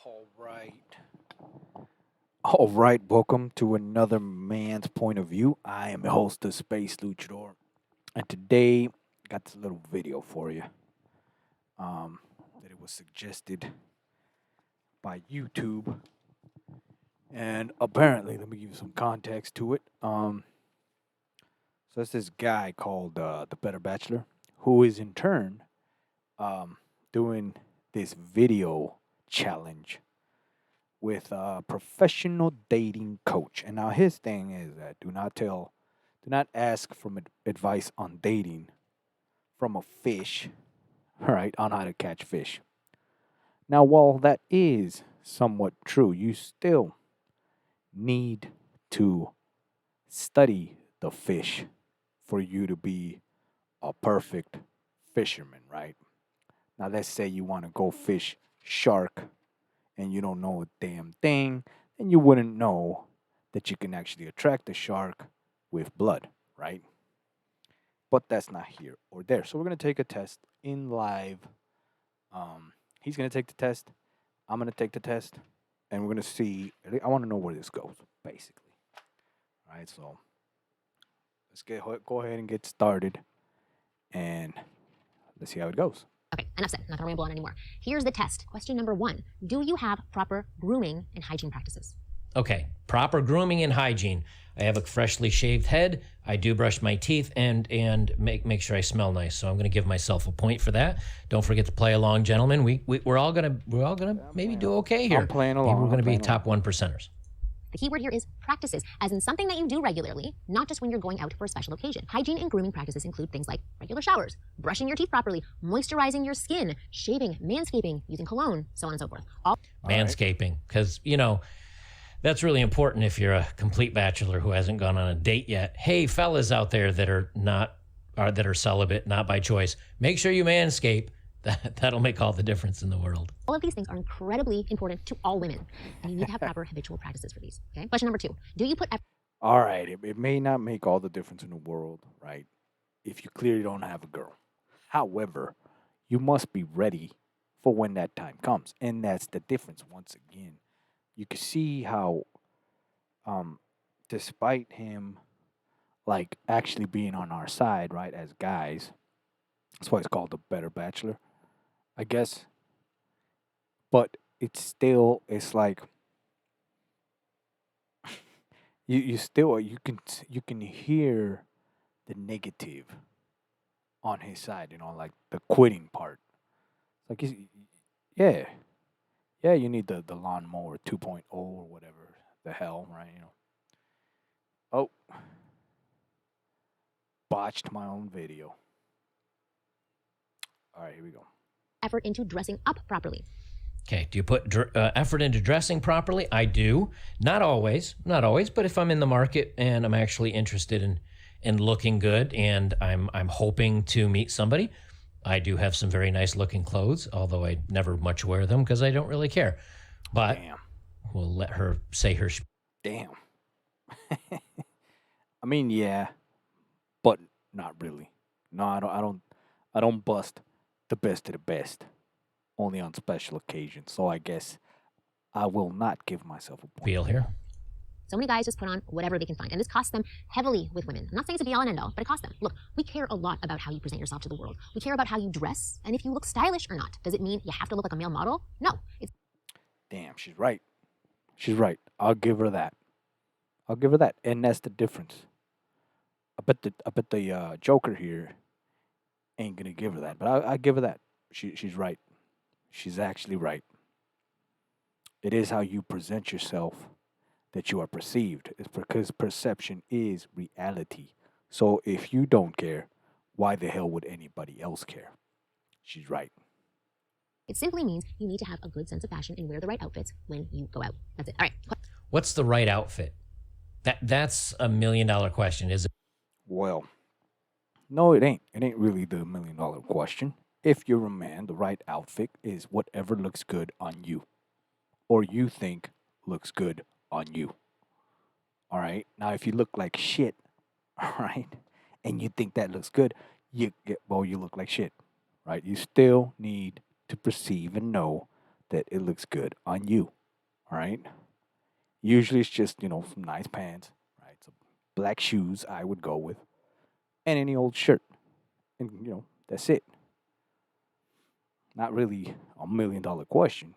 All right. All right. Welcome to another man's point of view. I am your host, the Space Luchador. And today, I got this little video for you. That it was suggested by YouTube. And apparently, let me give you some context to it. So it's this guy called the Better Bachelor, who is in turn um, doing this video challenge with a professional dating coach. And now his thing is that do not ask for advice on dating from a fish, right? On how to catch fish. Now, while that is somewhat true, you still need to study the fish for you to be a perfect fisherman, right? Now, let's say you want to go fish shark and you don't know a damn thing, then you wouldn't know that you can actually attract a shark with blood, right? But that's not here or there. So we're gonna take a test in live. He's gonna take the test. I'm gonna take the test, and we're gonna see. I want to know where this goes, basically. All right, so let's go ahead and get started, and let's see how it goes. Okay, enough said. I'm not gonna ramble on anymore. Here's the test. Question number 1. Do you have proper grooming and hygiene practices? Okay, proper grooming and hygiene. I have a freshly shaved head. I do brush my teeth and make sure I smell nice. So I'm going to give myself a point for that. Don't forget to play along, gentlemen. We're all gonna maybe do okay here. I'm playing Maybe along. we're going to I'm be playing top 1%ers. The key word here is practices, as in something that you do regularly, not just when you're going out for a special occasion. Hygiene and grooming practices include things like regular showers, brushing your teeth properly, moisturizing your skin, shaving, manscaping, using cologne, so on and so forth. Manscaping, because that's really important if you're a complete bachelor who hasn't gone on a date yet. Hey, fellas out there that are celibate, not by choice, make sure you manscape. That'll make all the difference in the world. All of these things are incredibly important to all women, and you need to have proper habitual practices for these. Okay. Question number 2: Do you put All right, it may not make all the difference in the world, right? If you clearly don't have a girl. However, you must be ready for when that time comes. And that's the difference once again. You can see how despite him like actually being on our side, right, as guys, that's why it's called the better bachelor, I guess. But it's like you still you can hear the negative on his side, like the quitting part. Like yeah, yeah, you need the lawnmower 2.0 or whatever the hell, right? Oh, botched my own video. All right, here we go. effort into dressing up properly? Okay, do you put effort into dressing properly? I do. Not always, but if I'm in the market and I'm actually interested in looking good and I'm hoping to meet somebody, I do have some very nice looking clothes, although I never much wear them because I don't really care. But Damn. we'll let her say her Damn. I mean, yeah, but not really. No, I don't bust the best of the best. Only on special occasions. So I guess I will not give myself a point. spiel here. So many guys just put on whatever they can find, and this costs them heavily with women. I'm not saying it's a be all and end all, but it costs them. Look, we care a lot about how you present yourself to the world. We care about how you dress, and if you look stylish or not. Does it mean you have to look like a male model? No. It's Damn, she's right. She's right. I'll give her that. I'll give her that. And that's the difference. I bet the Joker here ain't gonna give her that, but I give her that. She's right. She's actually right. It is how you present yourself that you are perceived. It's because perception is reality. So if you don't care, why the hell would anybody else care? She's right. It simply means you need to have a good sense of fashion and wear the right outfits when you go out. That's it. All right. What's the right outfit? That's $1 million question, is it? Well, no, it ain't. It ain't really the $1 million question. If you're a man, the right outfit is whatever looks good on you or you think looks good on you. All right. Now, if you look like shit, all right, and you think that looks good, you look like shit, right? You still need to perceive and know that it looks good on you. All right. Usually it's just, some nice pants, right? Some black shoes I would go with, and any old shirt. And, that's it. Not really $1 million question.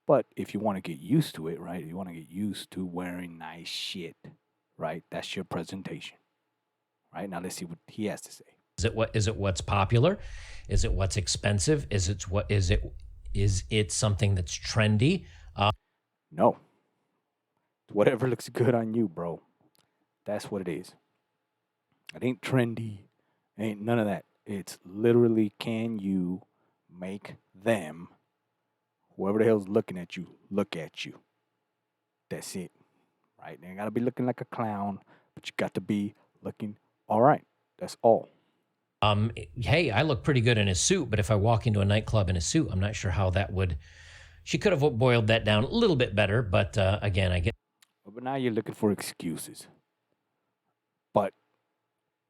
But if you want to get used to it, right? You want to get used to wearing nice shit, right? That's your presentation. Right? Now let's see what he has to say. Is it what's popular? Is it what's expensive? Is it something that's trendy? No. Whatever looks good on you, bro. That's what it is. It ain't trendy. Ain't none of that. It's literally, can you make them, whoever the hell's looking at you, look at you? That's it. Right? You ain't gotta be looking like a clown, but you got to be looking all right. That's all. Hey, I look pretty good in a suit, but if I walk into a nightclub in a suit, I'm not sure how that would. She could have boiled that down a little bit better, but again, I get. But now you're looking for excuses. But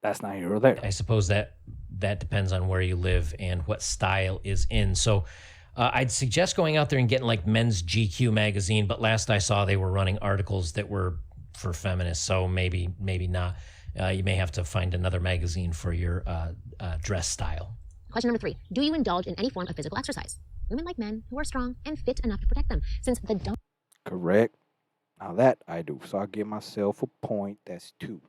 that's not here or there. I suppose that depends on where you live and what style is in. So I'd suggest going out there and getting like Men's GQ magazine, but last I saw they were running articles that were for feminists, so maybe not. You may have to find another magazine for your dress style. Question number 3. Do you indulge in any form of physical exercise? Women like men who are strong and fit enough to protect them, since the Correct. Now that I do. So I'll give myself a point. That's 2.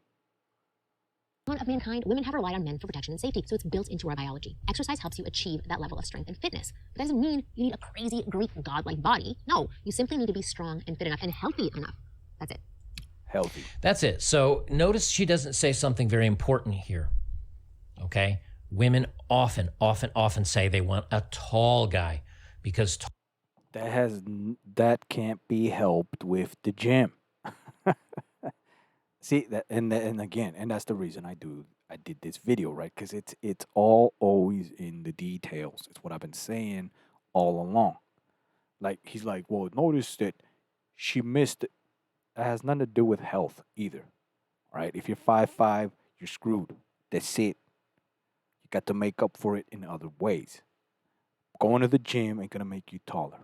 dawn of mankind, women have relied on men for protection and safety, so it's built into our biology. Exercise helps you achieve that level of strength and fitness. But that doesn't mean you need a crazy Greek godlike body. No, you simply need to be strong and fit enough and healthy enough. That's it. Healthy. That's it. So notice she doesn't say something very important here. Okay? Women often say they want a tall guy because That can't be helped with the gym. See that, and again, and that's the reason I did this video, right? Because it's all always in the details. It's what I've been saying all along. Like he's like, well, notice that she missed it. That has nothing to do with health either, right? If you're 5'5", you're screwed. That's it. You got to make up for it in other ways. Going to the gym ain't gonna make you taller.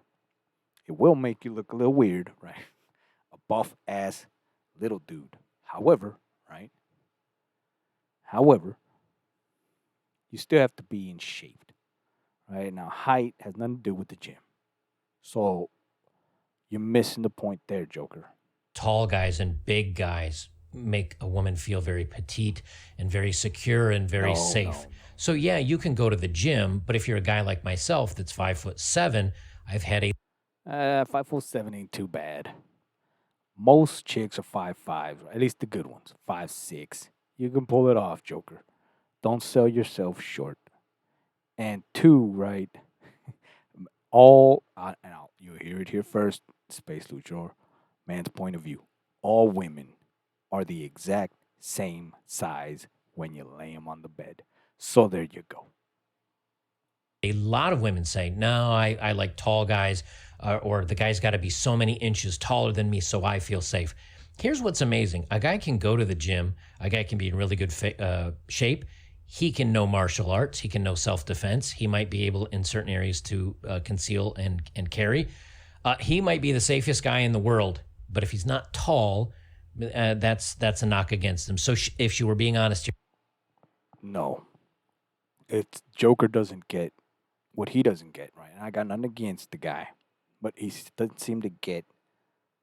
It will make you look a little weird, right? A buff ass little dude. However, right? However, you still have to be in shape, right? Now, height has nothing to do with the gym. So you're missing the point there, Joker. tall guys and big guys make a woman feel very petite and very secure and very safe. No. So yeah, you can go to the gym, but if you're a guy like myself that's 5'7", I've had a 5'7" ain't too bad. Most chicks are 5'5", at least the good ones, 5'6". You can pull it off, Joker. Don't sell yourself short. And 2, right? You'll hear it here first, Space Luchador, man's point of view. All women are the exact same size when you lay them on the bed. So there you go. A lot of women say, no, I like tall guys, or the guy's got to be so many inches taller than me so I feel safe. Here's what's amazing. A guy can go to the gym. A guy can be in really good shape. He can know martial arts. He can know self-defense. He might be able in certain areas to conceal and carry. He might be the safest guy in the world, but if he's not tall, that's a knock against him. So if she were being honest here. No. It's Joker doesn't get what he doesn't get, right? And I got nothing against the guy, but he doesn't seem to get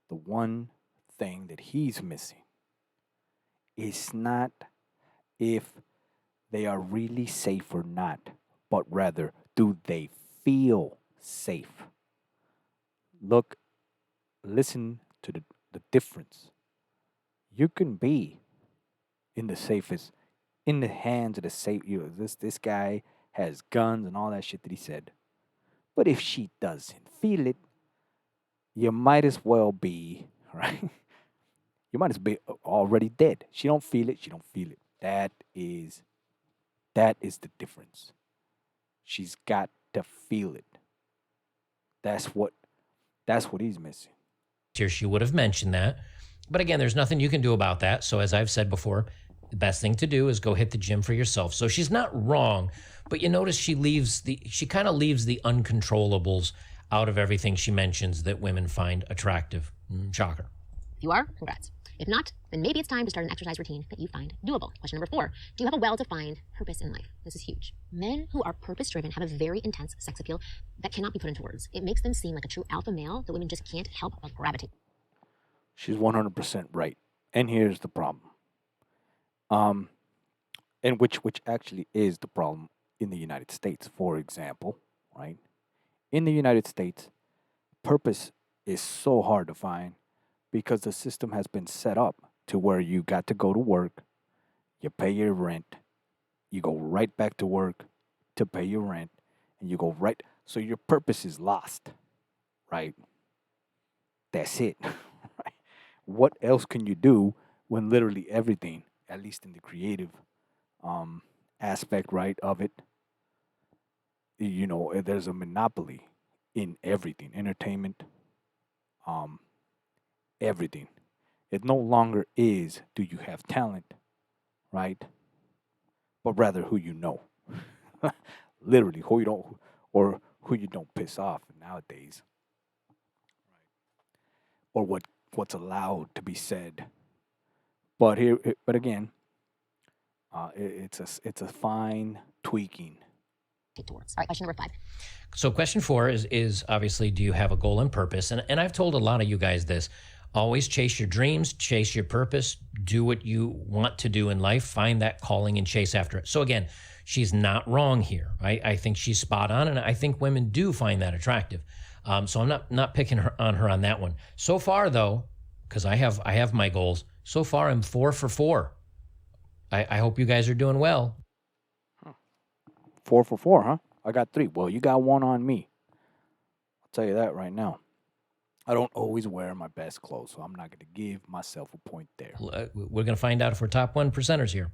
the one thing that he's missing. It's not if they are really safe or not, but rather, do they feel safe? Listen to the difference. You can be in the safest, in the hands of the safe. This guy has guns and all that shit that he said. But if she doesn't feel it, you might as well be, right? You might as well be already dead. She don't feel it. She don't feel it. That is the difference. She's got to feel it. That's what he's missing. Here she would have mentioned that. But again, there's nothing you can do about that. So as I've said before, the best thing to do is go hit the gym for yourself. So she's not wrong, but you notice she kind of leaves the uncontrollables out of everything she mentions that women find attractive. Shocker. If you are, congrats. If not, then maybe it's time to start an exercise routine that you find doable. Question number 4. Do you have a well-defined purpose in life? This is huge. Men who are purpose-driven have a very intense sex appeal that cannot be put into words. It makes them seem like a true alpha male that women just can't help but gravitate. She's 100% right. And here's the problem. Um, and which actually is the problem in the United States, for example, right? In the United States, purpose is so hard to find because the system has been set up to where you got to go to work, you pay your rent, you go right back to work to pay your rent, and you go right. So your purpose is lost, right? That's it. Right? What else can you do when literally everything, at least in the creative um, aspect, right, of it, there's a monopoly in everything, entertainment, um, everything. It no longer is do you have talent, right? But rather who you know. Literally, who you don't, or who you don't piss off nowadays, or what's allowed to be said. But again, it's a fine tweaking. Towards. All right, question number 5. So question 4 is obviously, do you have a goal and purpose? And I've told a lot of you guys this. Always chase your dreams, chase your purpose, do what you want to do in life, find that calling and chase after it. So again, she's not wrong here. I think she's spot on, and I think women do find that attractive. So I'm not picking her on that one. So far though, because I have my goals, so far I'm 4 for 4. I hope you guys are doing well. 4 for 4, huh? I got 3. Well, you got 1 on me. I'll tell you that right now. I don't always wear my best clothes, so I'm not going to give myself a point there. We're going to find out if we're top 1%ers here.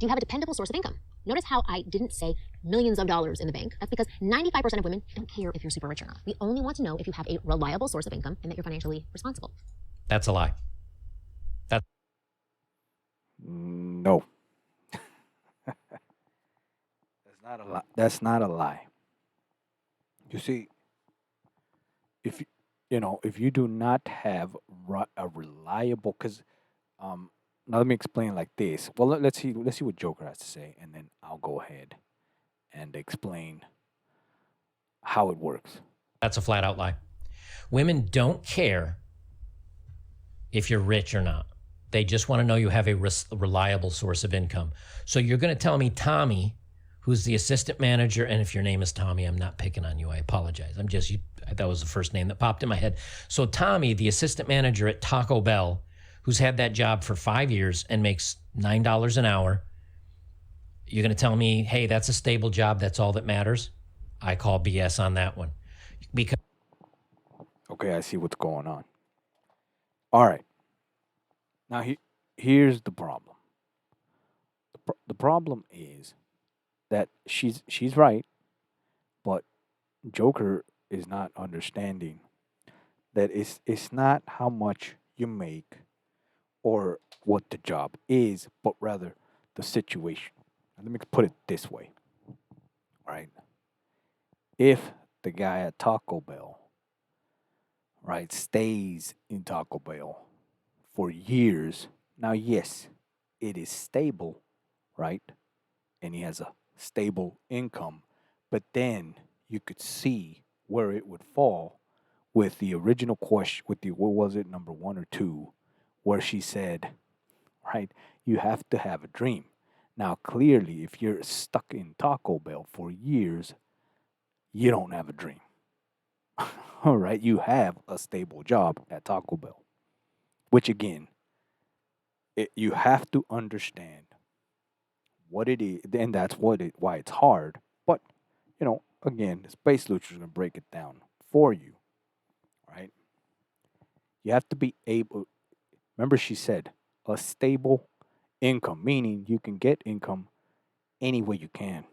Do you have a dependable source of income? Notice how I didn't say millions of dollars in the bank. That's because 95% of women don't care if you're super rich or not. We only want to know if you have a reliable source of income and that you're financially responsible. That's a lie. No. That's not a lie. That's not a lie. You see, if you do not have a reliable, because now let me explain like this. Well, let's see what Joker has to say, and then I'll go ahead and explain how it works. That's a flat out lie. Women don't care if you're rich or not. They just want to know you have a reliable source of income. So you're going to tell me Tommy, who's the assistant manager, and if your name is Tommy, I'm not picking on you. I apologize. That was the first name that popped in my head. So Tommy, the assistant manager at Taco Bell, who's had that job for 5 years and makes $9 an hour, you're going to tell me, hey, that's a stable job. That's all that matters. I call BS on that one. Because Okay, I see what's going on. All right. Now here's the problem. The problem is that she's right, but Joker is not understanding that it's not how much you make or what the job is, but rather the situation. Now, let me put it this way. Right? If the guy at Taco Bell, right, stays in Taco Bell for years, now yes, it is stable, right? And he has a stable income, but then you could see where it would fall with the original question, with the, what was it, number 1 or 2, where she said, right, you have to have a dream. Now, clearly, if you're stuck in Taco Bell for years, you don't have a dream. All right, you have a stable job at Taco Bell, which again, you have to understand what it is, and that's why it's hard. But again, the Space Luchador is going to break it down for you, right? You have to be able. Remember, she said a stable income, meaning you can get income any way you can.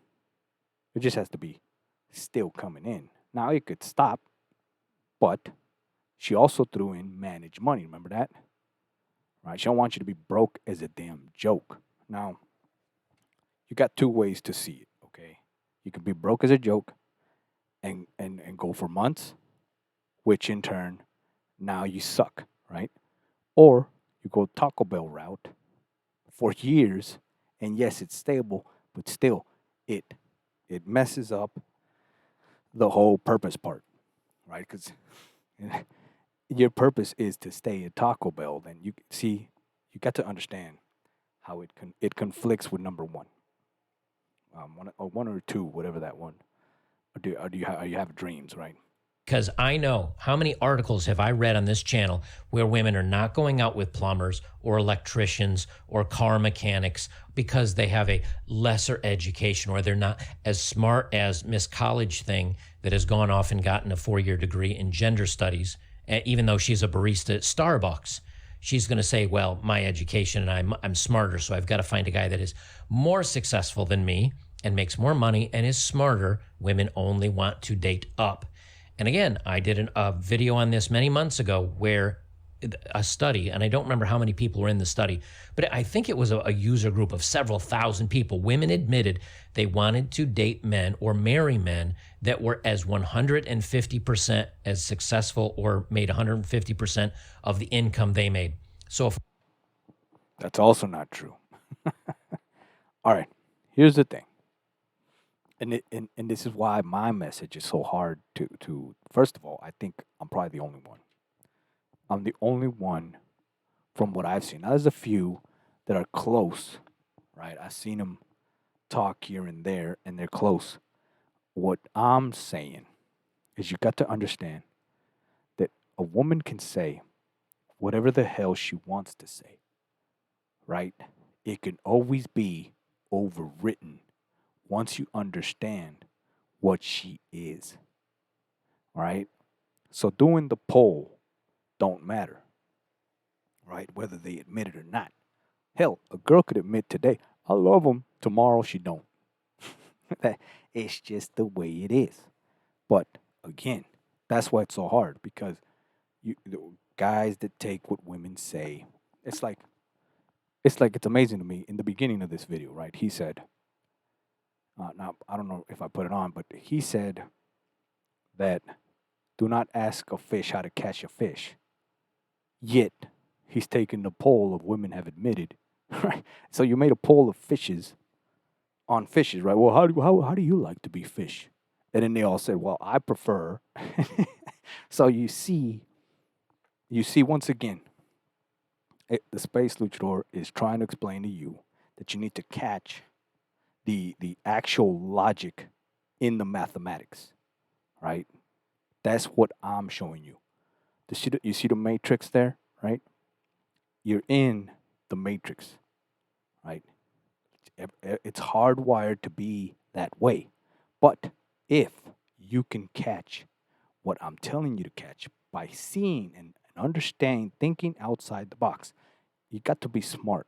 It just has to be still coming in. Now it could stop, but she also threw in manage money. Remember that? Right? She don't want you to be broke as a damn joke. Now, you got 2 ways to see it, okay? You can be broke as a joke, and go for months, which in turn now you suck, right? Or you go Taco Bell route for years, and yes, it's stable, but still, it it messes up the whole purpose part, right? Because your purpose is to stay at Taco Bell. Then you see, you got to understand how it conflicts with number one, one or two, whatever that one. Or you have dreams, right? Because I know how many articles have I read on this channel where women are not going out with plumbers or electricians or car mechanics because they have a lesser education or they're not as smart as Miss College thing that has gone off and gotten a 4-year degree in gender studies, even though she's a barista at Starbucks. She's going to say, well, my education and I'm smarter, so I've got to find a guy that is more successful than me and makes more money and is smarter. Women only want to date up. And again, I did a video on this many months ago where a study, and I don't remember how many people were in the study, but I think it was a user group of several thousand people. Women admitted they wanted to date men or marry men that were as 150% as successful or made 150% of the income they made. So if That's also not true. All right, here's the thing, and this is why my message is so hard to. First of all, I think I'm probably the only one. I'm the only one from what I've seen. Now, there's a few that are close, right? I've seen them talk here and there, and they're close. What I'm saying is you got to understand that a woman can say whatever the hell she wants to say, right? It can always be overwritten once you understand what she is, all right? So doing the poll don't matter, right? Whether they admit it or not. Hell, a girl could admit today, I love him. Tomorrow she don't. It's just the way it is. But again, that's why it's so hard because the guys that take what women say, it's like it's amazing to me. In the beginning of this video, right? He said, now I don't know if I put it on, but he said that do not ask a fish how to catch a fish. Yet he's taken the poll of women have admitted, right? So you made a poll of fishes on fishes, right? Well, how do you like to be fish? And then they all said, well, I prefer. So you see once again, the space luchador is trying to explain to you that you need to catch the actual logic in the mathematics, right? That's what I'm showing you. You see the matrix there, right? You're in the matrix, right? It's hardwired to be that way. But if you can catch what I'm telling you to catch by seeing and understanding, thinking outside the box, you got to be smart.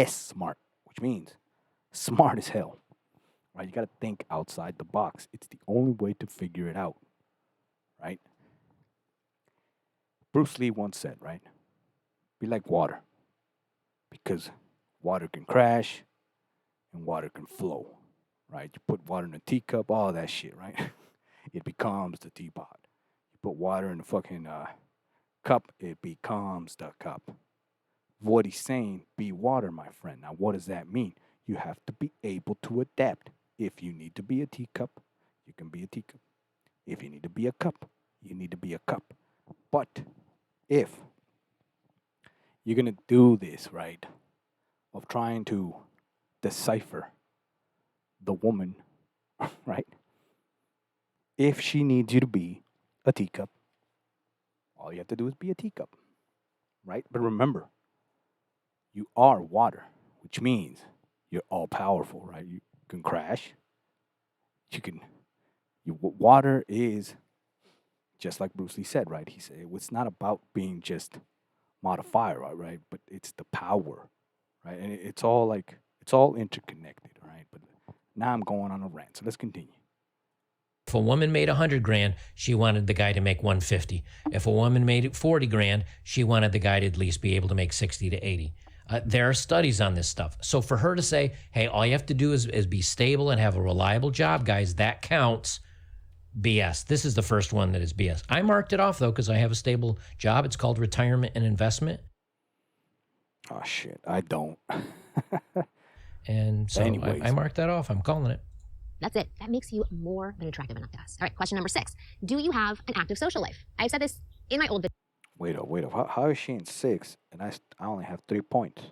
Smart, which means smart as hell, right? You got to think outside the box. It's the only way to figure it out, right? Bruce Lee once said, right? Be like water because water can crash and water can flow, right? You put water in a teacup, all that shit, right? It becomes the teapot. You put water in the fucking cup, it becomes the cup. What he's saying, be water, my friend. Now, what does that mean? You have to be able to adapt. If you need to be a teacup, you can be a teacup. If you need to be a cup, you need to be a cup. But if you're going to do this, right, of trying to decipher the woman, right? If she needs you to be a teacup, all you have to do is be a teacup, right? But remember, you are water, which means you're all powerful, right? You can crash. Water is just like Bruce Lee said, right? He said it's not about being just modifier, right? But it's the power, right? And it's all interconnected, all right? But now I'm going on a rant, so let's continue. a woman made 100 grand, she wanted the guy to make 150. If a woman made 40 grand, she wanted the guy to at least be able to make 60 to 80. There are studies on this stuff. So for her to say, hey, all you have to do is be stable and have a reliable job, guys, that counts. BS. This is the first one that is BS. I marked it off though because I have a stable job. It's called retirement and investment. Oh shit, I don't. And so I Anyways, marked that off. I'm calling it. That's it. That makes you more than attractive enough to us. All right, question number 6. Do you have an active social life? I've said this in my old video. wait up. How is she in 6 and I only have 3 points?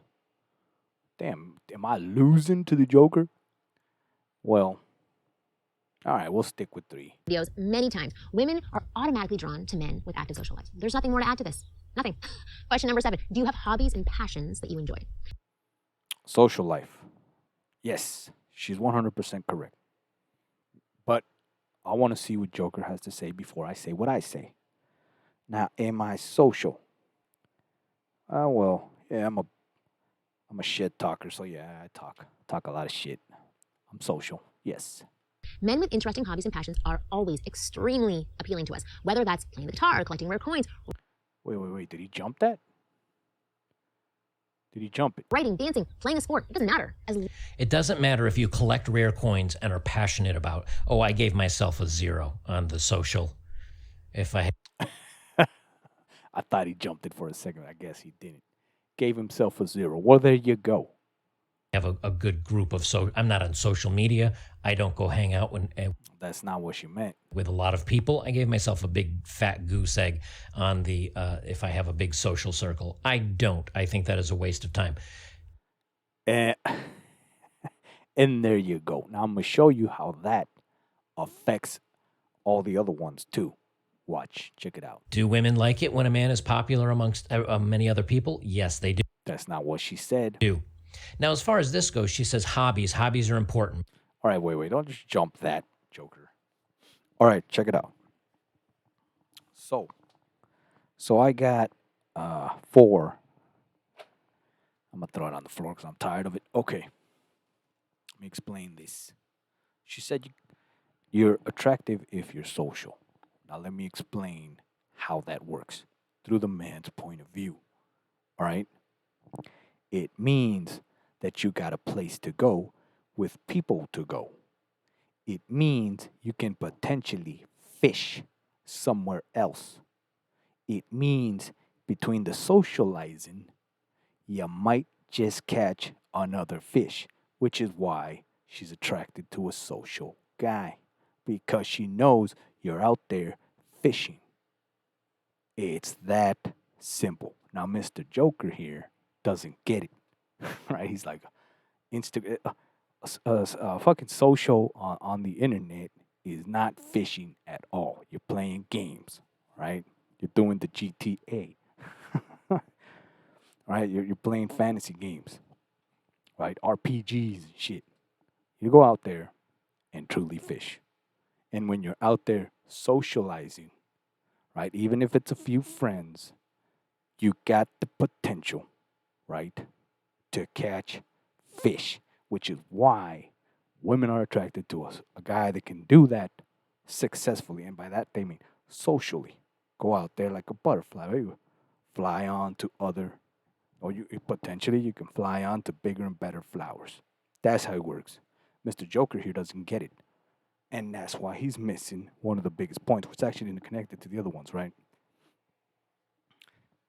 Damn, am I losing to the Joker? Well, all right, we'll stick with 3. Videos many times. Women are automatically drawn to men with active social lives. There's nothing more to add to this. Nothing. Question number 7. Do you have hobbies and passions that you enjoy? Social life. Yes, she's 100% correct. But I want to see what Joker has to say before I say what I say. Now, am I social? Well, yeah, I'm a shit talker, so yeah, I talk a lot of shit. I'm social. Yes. Men with interesting hobbies and passions are always extremely appealing to us, whether that's playing the guitar, collecting rare coins, Wait. Did he jump that? Did he jump it? writing, dancing, playing a sport. It doesn't matter. It doesn't matter if you collect rare coins and are passionate about, oh, I gave myself a 0 on the social. If I I thought he jumped it for a second. I guess he didn't. Gave himself a 0. Well, there you go. have a good group of, so I'm not on social media. I don't go hang out That's not what she meant. with a lot of people. I gave myself a big fat goose egg on the, if I have a big social circle. I don't. I think that is a waste of time. And, and there you go. Now I'm going to show you how that affects all the other ones too. Watch. Check it out. Do women like it when a man is popular amongst many other people? Yes, they do. That's not what she said. Now, as far as this goes, she says hobbies. Hobbies are important. All right, wait. Don't just jump that, Joker. All right, check it out. So I got 4. I'm going to throw it on the floor because I'm tired of it. Okay. Let me explain this. She said you're attractive if you're social. Now, let me explain how that works through the man's point of view. All right? It means that you got a place to go with people to go. It means you can potentially fish somewhere else. It means between the socializing, you might just catch another fish, which is why she's attracted to a social guy, because she knows you're out there fishing. It's that simple. Now, Mr. Joker here doesn't get it, right? He's like, fucking social on the internet is not fishing at all. You're playing games, right? You're doing the GTA, right? You're playing fantasy games, right? RPGs and shit. You go out there and truly fish. And when you're out there socializing, right, even if it's a few friends, you got the potential, right, to catch fish, which is why women are attracted to us. A guy that can do that successfully, and by that they mean socially. Go out there like a butterfly, right? You fly on to other, or you potentially you can fly on to bigger and better flowers. That's how it works. Mr. Joker here doesn't get it. And that's why he's missing one of the biggest points, which actually connected to the other ones, right?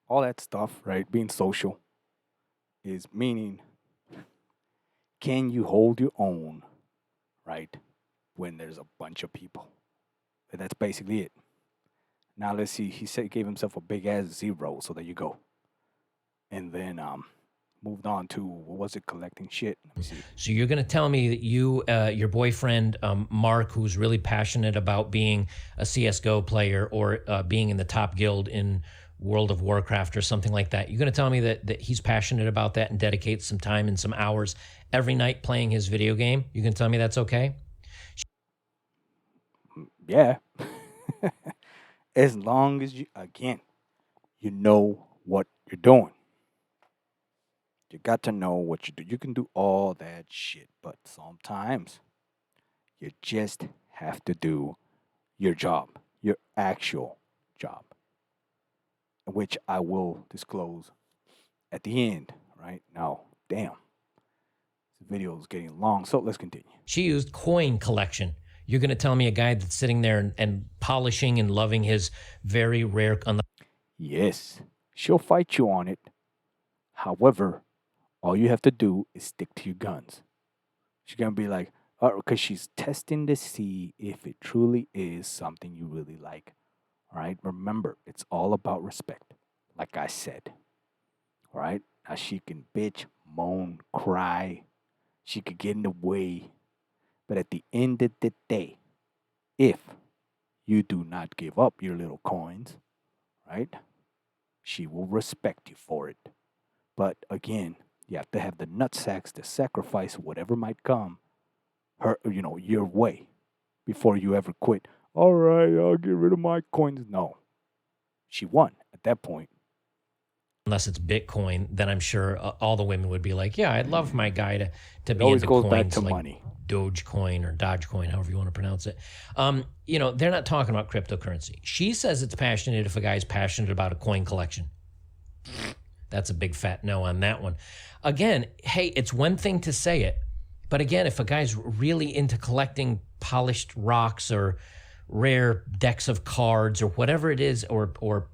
All that stuff, right? Being social is meaning, can you hold your own, right? When there's a bunch of people. And that's basically it. Now let's see. He said he gave himself a big ass 0, so there you go. And then moved on to, what was it, collecting shit. Let me see. So you're going to tell me that you, your boyfriend, Mark, who's really passionate about being a CSGO player or being in the top guild in World of Warcraft or something like that, you're going to tell me that he's passionate about that and dedicates some time and some hours every night playing his video game? You can tell me that's okay? Yeah. As long as you, again, you know what you're doing. You got to know what you do. You can do all that shit, but sometimes you just have to do your job, your actual job, which I will disclose at the end, right? Now, damn, this video is getting long, so let's continue. She used coin collection. You're going to tell me a guy that's sitting there and polishing and loving his very rare on the Yes, she'll fight you on it. However, all you have to do is stick to your guns. She's gonna be like, because she's testing to see if it truly is something you really like. All right. Remember, it's all about respect. Like I said. All right. Now she can bitch, moan, cry. She could get in the way. But at the end of the day, if you do not give up your little coins, right, she will respect you for it. But again, you have to have the nutsacks to sacrifice whatever might come your way before you ever quit. All right, I'll get rid of my coins. No, she won at that point. unless it's Bitcoin, then I'm sure all the women would be like, yeah, I'd love my guy to It be always into goes back to coins like money. Dogecoin or Dogecoin, however you want to pronounce it. They're not talking about cryptocurrency. She says it's passionate if a guy's passionate about a coin collection. That's a big fat no on that one. Again, hey, it's one thing to say it, but again, if a guy's really into collecting polished rocks or rare decks of cards or whatever it is, or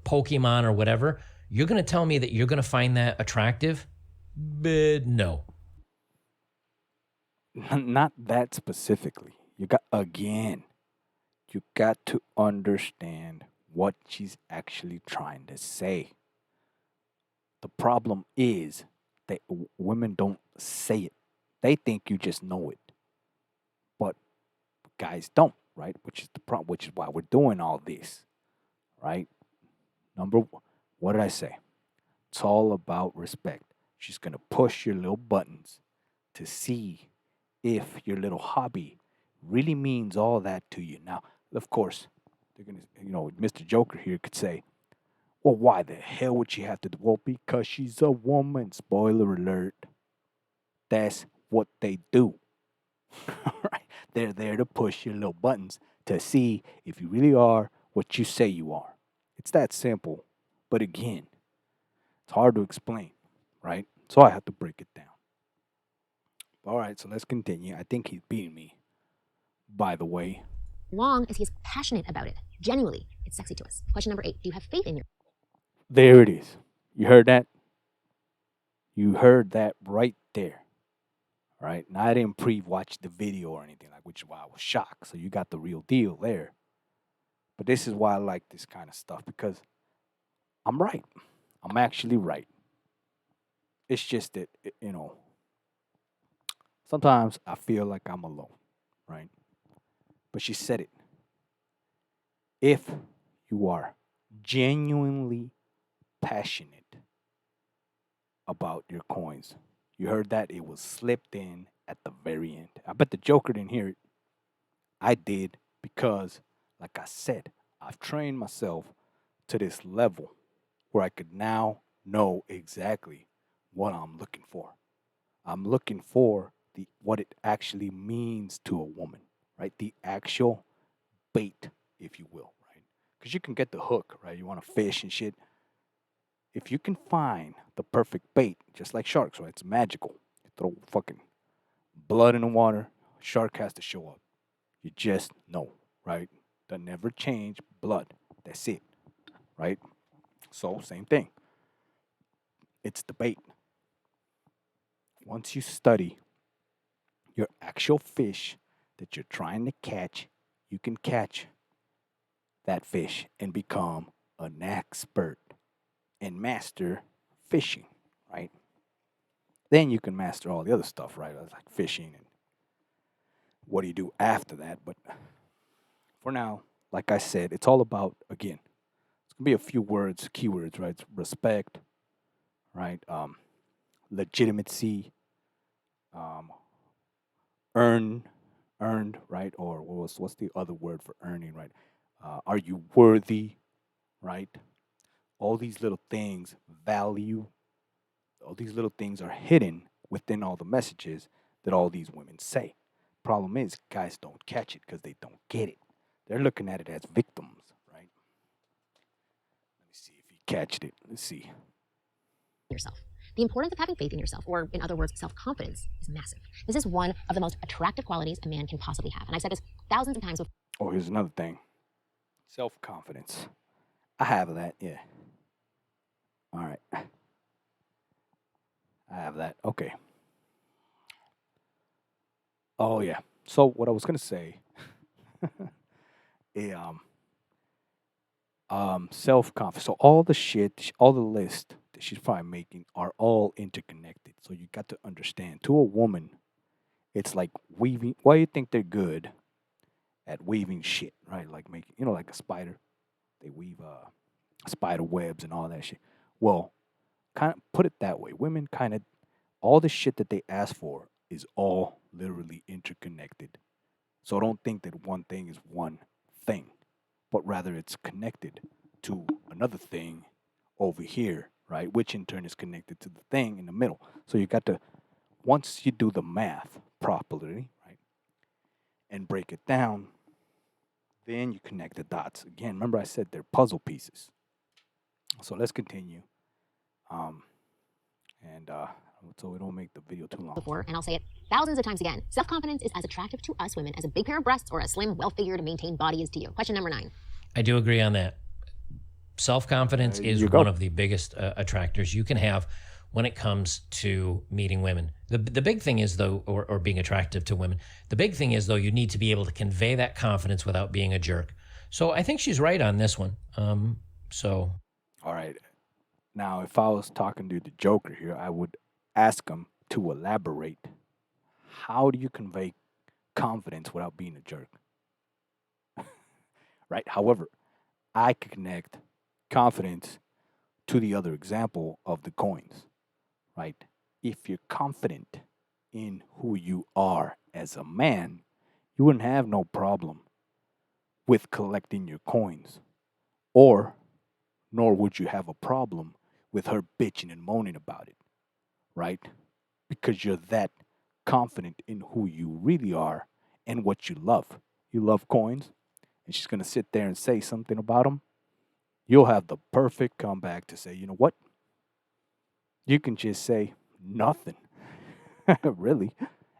Pokemon or whatever, you're going to tell me that you're going to find that attractive? But no. Not that specifically. You got to understand what she's actually trying to say. The problem is that women don't say it. They think you just know it, but guys don't, right? Which is the problem. Which is why we're doing all this, right? What did I say? It's all about respect. She's gonna push your little buttons to see if your little hobby really means all that to you. Now, of course, they're gonna, Mr. Joker here could say, "Well, why the hell would she have to do? Well, because she's a woman." Spoiler alert. That's what they do. Right? They're there to push your little buttons to see if you really are what you say you are. It's that simple. But again, it's hard to explain, right? So I have to break it down. All right, so let's continue. I think he's beating me, by the way. Long as he's passionate about it, genuinely, it's sexy to us. Question number 8: do you have faith in your There it is. You heard that? You heard that right there. Right? Now, I didn't pre watch the video or anything, like, which is why I was shocked. So you got the real deal there. But this is why I like this kind of stuff because I'm right. I'm actually right. It's just that, sometimes I feel like I'm alone, right? But she said it. If you are genuinely passionate about your coins, you heard that it was slipped in at the very end. I bet the Joker didn't hear it. I did because, like I said, I've trained myself to this level where I could now know exactly what I'm looking for. I'm looking for the what it actually means to a woman, right? The actual bait, if you will, right? Because you can get the hook, right? You want to fish and shit. If you can find the perfect bait, just like sharks, right? It's magical. You throw fucking blood in the water, shark has to show up. You just know, right? That never change blood. That's it, right? So, same thing. It's the bait. Once you study your actual fish that you're trying to catch, you can catch that fish and become an expert and master fishing, right? Then you can master all the other stuff, right? Like fishing and what do you do after that. But for now, like I said, it's all about, again, it's going to be a few words, keywords, right? It's respect, right? Legitimacy, um, earn, earned, right? Or what's the other word for earning, right? Are you worthy, right? All these little things, value, all these little things are hidden within all the messages that all these women say. Problem is, guys don't catch it because they don't get it. They're looking at it as victims, right? Let me see if he catched it. Let's see. yourself? The importance of having faith in yourself, or in other words, self-confidence, is massive. This is one of the most attractive qualities a man can possibly have. And I've said this thousands of times before. Oh, here's another thing. Self-confidence. I have that, yeah. All right. I have that. Okay. Oh yeah. So what I was gonna say, eh, self confidence. So all the shit, all the list that she's probably making are all interconnected. So you got to understand. To a woman, it's like weaving. Why do you think they're good at weaving shit, right? Like making, like a spider. They weave spider webs and all that shit. Well, kind of put it that way. Women kind of all the shit that they ask for is all literally interconnected. So don't think that one thing is one thing, but rather it's connected to another thing over here, right? Which in turn is connected to the thing in the middle. So you got to, once you do the math properly, right, and break it down, then you connect the dots. Again, remember I said they're puzzle pieces. So let's continue. Um, and so we don't make the video too long. Before, and I'll say it thousands of times again. Self-confidence is as attractive to us women as a big pair of breasts or a slim, well-figured, maintained body is to you. Question number 9. I do agree on that. Self-confidence is one of the biggest attractors you can have when it comes to meeting women. The big thing is, though, or being attractive to women, the big thing is, though, you need to be able to convey that confidence without being a jerk. So I think she's right on this one. All right. Now, if I was talking to the Joker here, I would ask him to elaborate. How do you convey confidence without being a jerk? Right? However, I could connect confidence to the other example of the coins, right? If you're confident in who you are as a man, you wouldn't have no problem with collecting your coins, or nor would you have a problem with her bitching and moaning about it, right? Because you're that confident in who you really are and what you love. You love coins, and she's going to sit there and say something about them. You'll have the perfect comeback to say, you know what? You can just say nothing, really,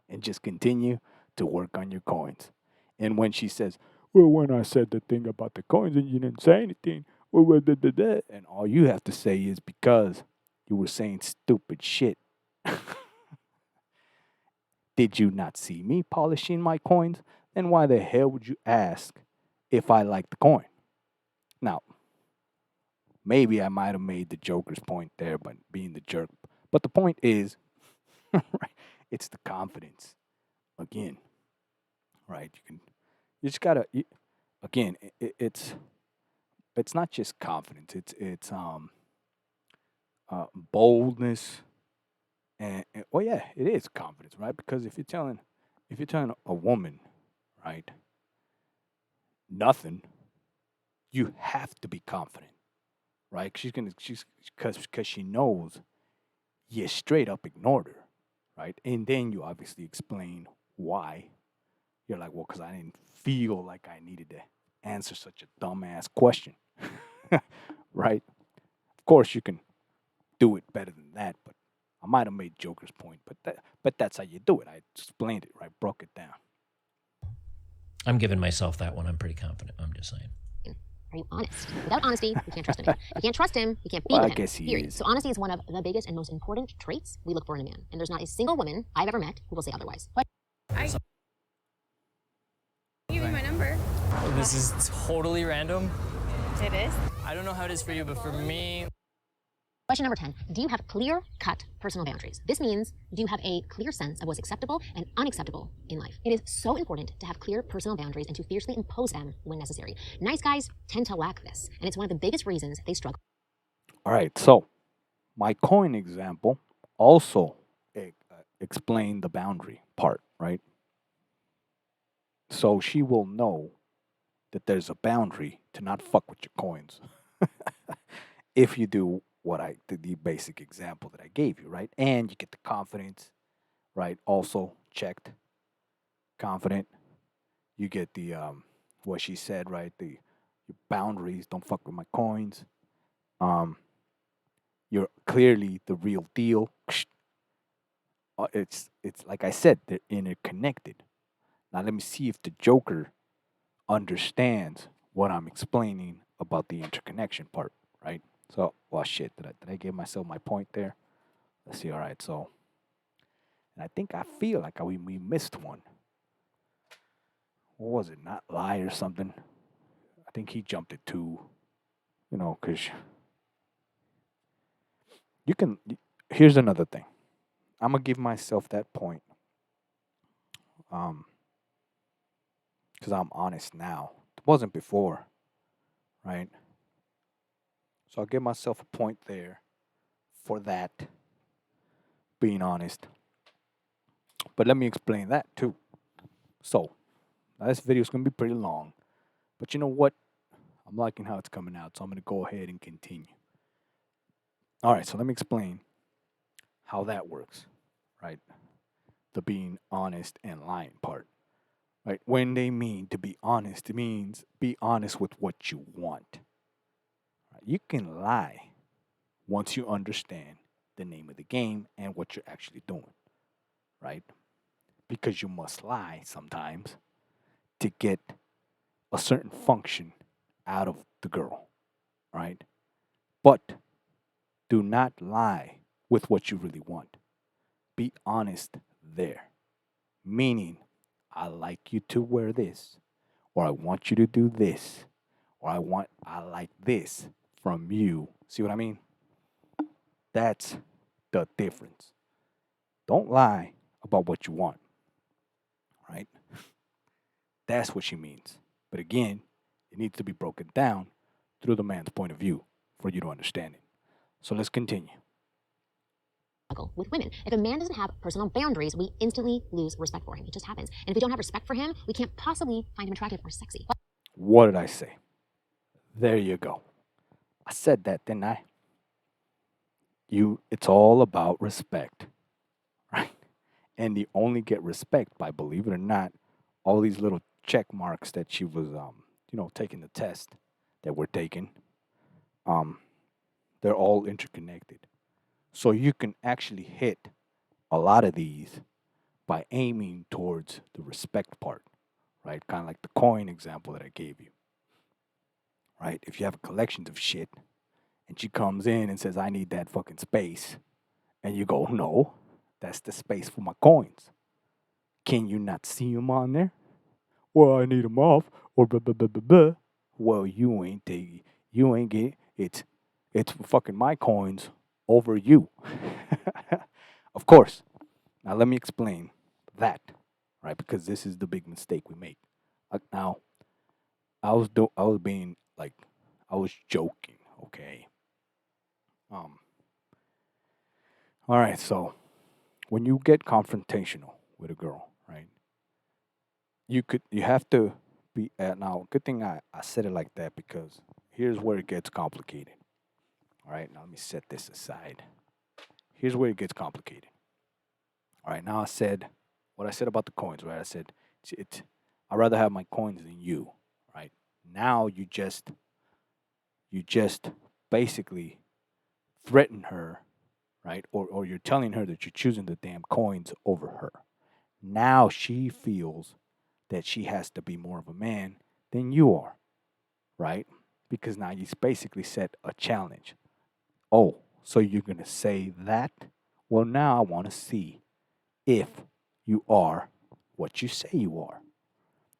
and just continue to work on your coins. And when she says, well, when I said the thing about the coins and you didn't say anything, and all you have to say is because you were saying stupid shit. Did you not see me polishing my coins? Then why the hell would you ask if I like the coin? Now, maybe I might have made the Joker's point there, but being the jerk. But the point is, right, it's the confidence. Again, right? You just gotta. Again, it's not just confidence. It's boldness, and well, yeah, it is confidence, right? Because if you're telling a woman, right, nothing, you have to be confident, right? She's because she knows you straight up ignored her, right? And then you obviously explain why. You're like, well, because I didn't feel like I needed to answer such a dumbass question, right? Of course, you can do it better than that, but I might have made Joker's point, but that's how you do it. I explained it, right? Broke it down. I'm giving myself that one. I'm pretty confident. I'm just saying. Are you honest? Without honesty, you can't trust him. If you can't trust him, you can't be Well, with I him. guess he Period. is. So honesty is one of the biggest and most important traits we look for in a man. And there's not a single woman I've ever met who will say otherwise. Give me my number. This is totally random. It is. I don't know how it is for you, but for me, Question number 10. Do you have clear-cut personal boundaries? This means, do you have a clear sense of what's acceptable and unacceptable in life? It is so important to have clear personal boundaries and to fiercely impose them when necessary. Nice guys tend to lack this, and it's one of the biggest reasons they struggle. All right, so my coin example also explained the boundary part, right? So she will know that there's a boundary to not fuck with your coins if you do the basic example that I gave you, right? And you get the confidence, right? Also checked, confident. You get the what she said, right? The your boundaries. Don't fuck with my coins. Um, You're clearly the real deal. It's like I said, they're interconnected. Now let me see if the Joker understands what I'm explaining about the interconnection part, right? So, well, shit, did I give myself my point there? Let's see. All right, so, and I feel like we missed one. What was it? Not lie or something. I think he jumped it too. Because you can. Here's another thing. I'm gonna give myself that point. Um, because I'm honest now. It wasn't before, right? So I'll give myself a point there for that being honest. But let me explain that too. So now this video is gonna be pretty long, but you know what? I'm liking how it's coming out, so I'm gonna go ahead and continue. All right, so let me explain how that works, right? The being honest and lying part, right? When they mean to be honest, it means be honest with what you want. Right? You can lie once you understand the name of the game and what you're actually doing, right? Because you must lie sometimes to get a certain function out of the girl, right? But do not lie with what you really want. Be honest there. Meaning, I like you to wear this, or I want you to do this, or I like this from you. See what I mean? That's the difference. Don't lie about what you want, right? That's what she means. But again, it needs to be broken down through the man's point of view for you to understand it. So let's continue. With women. If a man doesn't have personal boundaries, we instantly lose respect for him. It just happens. And if we don't have respect for him, we can't possibly find him attractive or sexy. What did I say? There you go. I said that, didn't I? It's all about respect, right? And you only get respect by, believe it or not, all these little check marks that she was, taking the test that we're taking. Um, they're all interconnected. So you can actually hit a lot of these by aiming towards the respect part, right? Kind of like the coin example that I gave you, right? If you have collections of shit and she comes in and says, I need that fucking space, and you go, no, that's the space for my coins. Can you not see them on there? Well, I need them off, or blah, blah, blah, blah, blah. Well, you ain't get it's fucking my coins over you. Of course. Now let me explain that, right? Because this is the big mistake we make. Now, I was being like, I was joking, okay. Um. All right. So when you get confrontational with a girl, right? You have to be now. Good thing I said it like that because here's where it gets complicated. All right. Now let me set this aside. Here's where it gets complicated. All right. Now I said what I said about the coins, right? I said I'd rather have my coins than you, right? Now you just basically threaten her, right? Or you're telling her that you're choosing the damn coins over her. Now she feels that she has to be more of a man than you are, right? Because now you basically set a challenge. Oh, so you're going to say that? Well, now I want to see if you are what you say you are.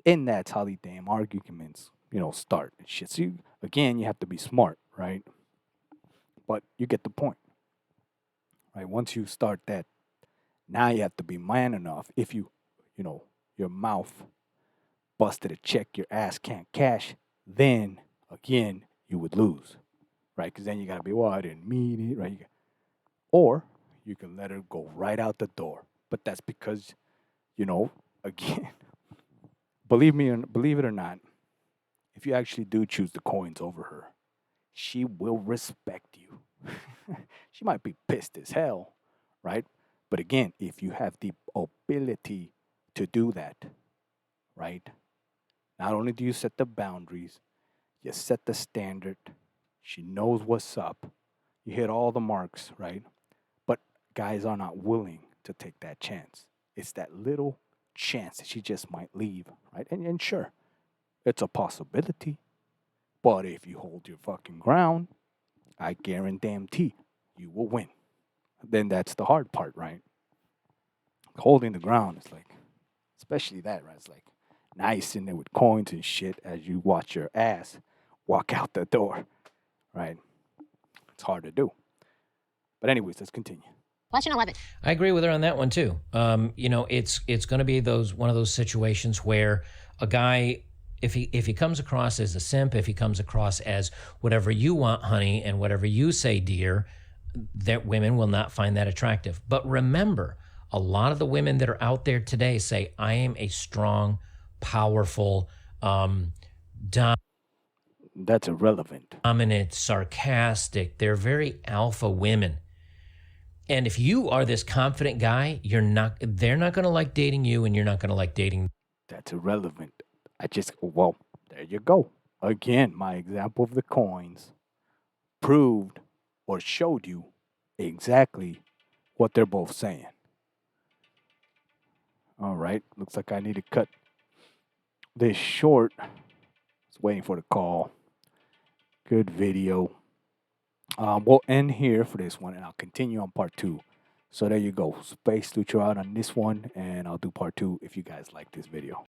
And that's how the damn arguments, start and shit. So again, you have to be smart, right? But you get the point, right? Once you start that, now you have to be man enough. If your mouth busted a check your ass can't cash, then again, you would lose, right? Because then you got to be, well, I didn't mean it, right? Or you can let her go right out the door. But that's because, again, believe it or not, if you actually do choose the coins over her, she will respect you. She might be pissed as hell, right? But again, if you have the ability to do that, right? Not only do you set the boundaries, you set the standard. She knows what's up. You hit all the marks, right? But guys are not willing to take that chance. It's that little chance that she just might leave, right? And sure, it's a possibility. But if you hold your fucking ground, I guarantee you will win. Then that's the hard part, right? Holding the ground is like, especially that, right? It's like nice in there with coins and shit as you watch your ass walk out the door, right? It's hard to do. But anyways, let's continue. Question 11. I agree with her on that one too. It's going to be one of those situations where a guy, if he comes across as a simp, if he comes across as whatever you want, honey, and whatever you say, dear, that women will not find that attractive. But remember, a lot of the women that are out there today say, "I am a strong, powerful, That's irrelevant. dominant, sarcastic." They're very alpha women. And if you are this confident guy, they're not going to like dating you, and you're not going to like dating. That's irrelevant. Well, there you go. Again, my example of the coins proved or showed you exactly what they're both saying. All right, looks like I need to cut this short. Just waiting for the call. Good video. We'll end here for this one, and I'll continue on part 2. So there you go. Space luchador on this one, and I'll do part 2 if you guys like this video.